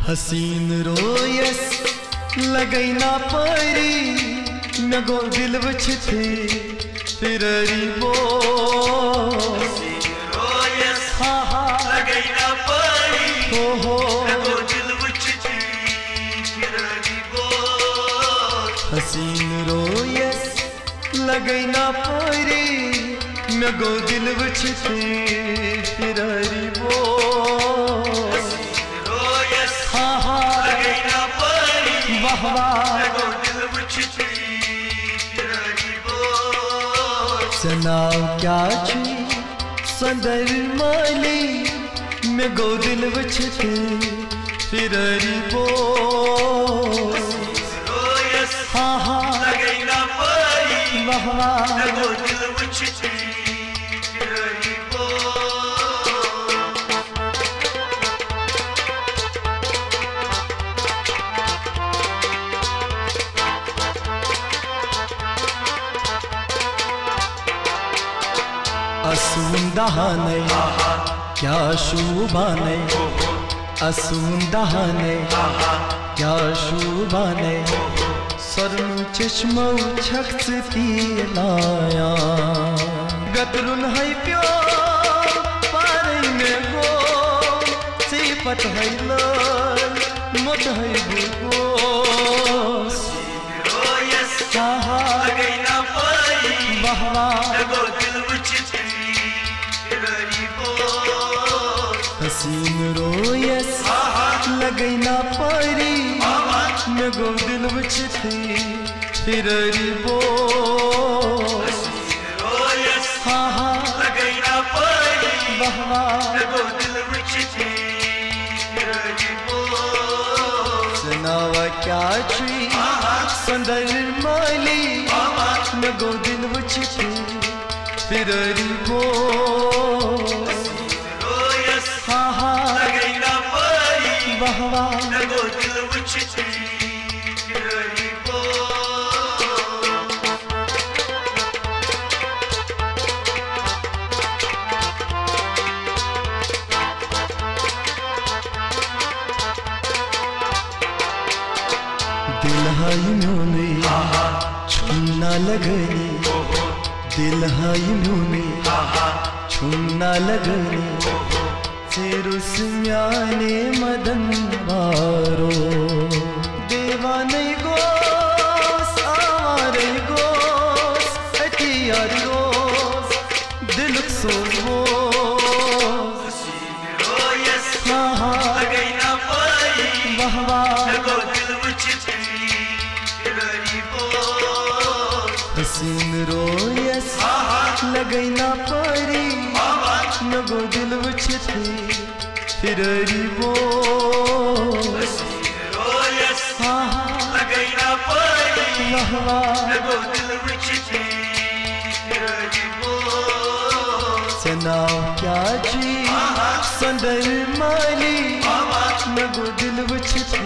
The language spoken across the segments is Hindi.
हसीन रोयस लगैना परी नगो दिल वछथे फिररी बो हसीन रोयस लगैना परी हो नगो दिल वछथे फिररी बो हसीन रोयस लगैना परी नगो दिल वछथे फिररी बो सनाव क्या छी संदर माली में गो दिल वछथे फिररी बो हाँ हाँ लगैना परी वाह वाह नगो दिल वछथे फिररी बो असुंदहाने क्या शोभाने असुंदहाने क्या शोभाने सरनु चश्मो छक्सती लाया गदरुन है प्यो पारे में गो सिपत है लाल मोट है बुगो रोयस चाहा लगैना परी वाह वाह नगो दिल वछथे फिररी बो हसीन रोयस लगैना परी नगो दिल वछथे फिररी बो रोयस हाँ हाँ लगैना परी वाह वाह नगो दिल वछथे फिररी बो सनावा क्या छी संदर माली नगो दिल वछथे फिररी बो रोयस हाँ हाँ लगैना परी वाह वाह नगो दिल वछथे फिररी बो दिल हाई म्योने छुन्ना लगने दिल हाई म्योने छुन्ना लगने फेरुस म्याने मदन वारो देवाने गोस आवारे गोस अतियार गोस दिलक सोजो रोयस हाँ हाँ लगैना परी वाह वाह नगो दिल वछथे फिररी बो हसीन रोयस लगैना परी नगो दिल वछथे फिररी बो रोयस हाँ हाँ लगैना परी वाह वाह नगो दिल वछथे फिररी बो सनाव क्या छी संदर माली नगो दिल वछथे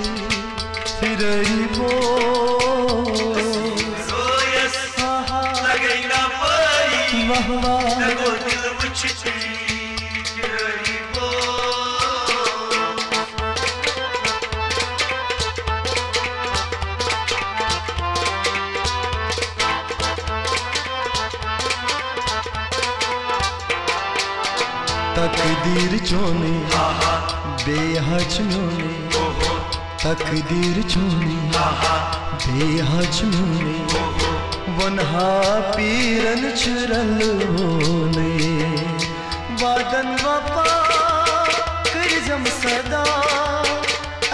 फिररी बो रोयस हाँ हाँ लगैना परी वाह वाह नगो दिल वछथे फिररी बो तकदीर चोने बेहज म्योने तकदीर चोने बेहज म्योने वनहा पीरन चुरल होने वादन वफा कर जम सदा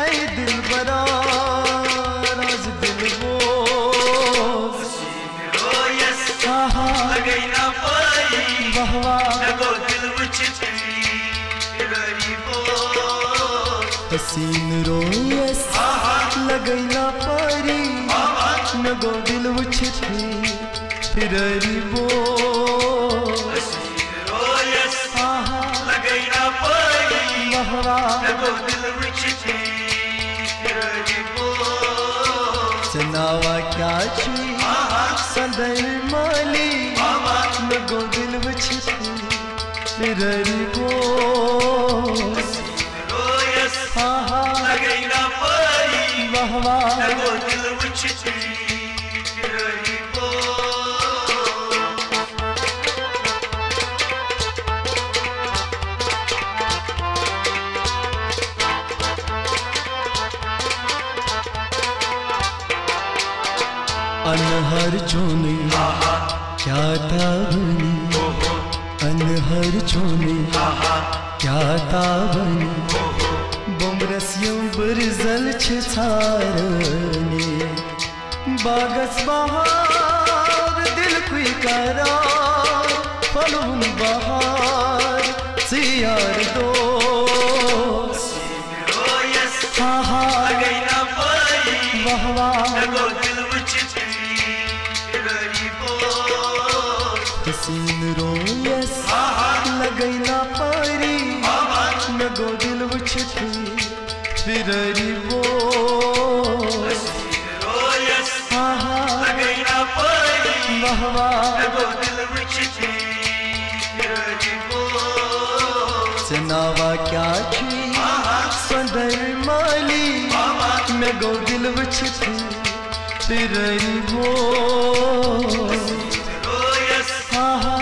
ऐ दिल बरा राज दिल वो रोयस हाँ हाँ लगैना परी वाह वाह नगो दिल वछथे फिररी बो हसीन रोयस लगैना परी नगो दिल वछथे फिररी बो रोयस हाँ हाँ लगैना परी वाह वाह नगो दिल वछथे फिररी बो सनावा क्या छी संदर माली नगो दिल वछथे फिररी बो रोयस हाँ हाँ लगैना वाह वाह लगो दिल वुचती रही वो अनहर चोने क्या था बनी, अनहर चोने क्या था बनी, बोमरसियों बरजल छारने बागस बहार दिल कुई करार फलून बहार सियार दो हाँ हाँ वाह वाह हसीन रोयस लगैला पारी नगो दिल वुचती फिररी वो हाँ हाँ वाह वाह जनावा क्या थी संदर माली नगो दिल वुचती फिररी वो हाँ हाँ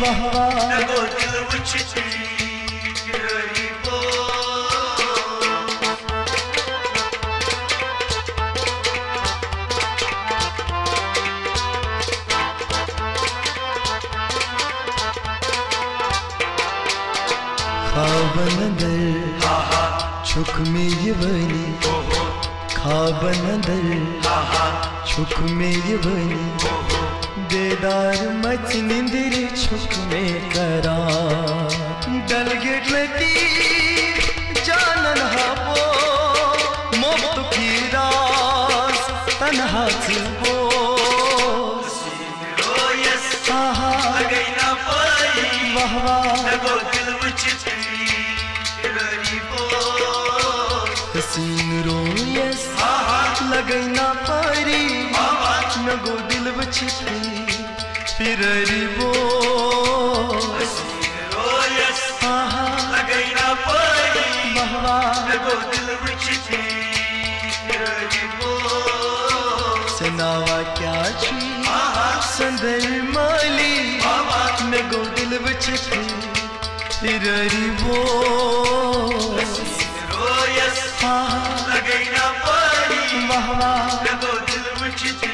वाह वाह खाबनदर छुक में ये बनी, खाबनदर छुक में ये बनी, बेदार मच निंदिर छुक में करा डलगेट लती जानन हाबो मोब्त की रास तन्हा चिबो आहा वाह वाह हसीन रोयस लगैना पारी नगो दिल वुचती फिररी वो हाँ हाँ वाह वाह सनावा क्या छी संदर माली नगो दिल वुचती फिररी वो हाँ हाँ वाह वाह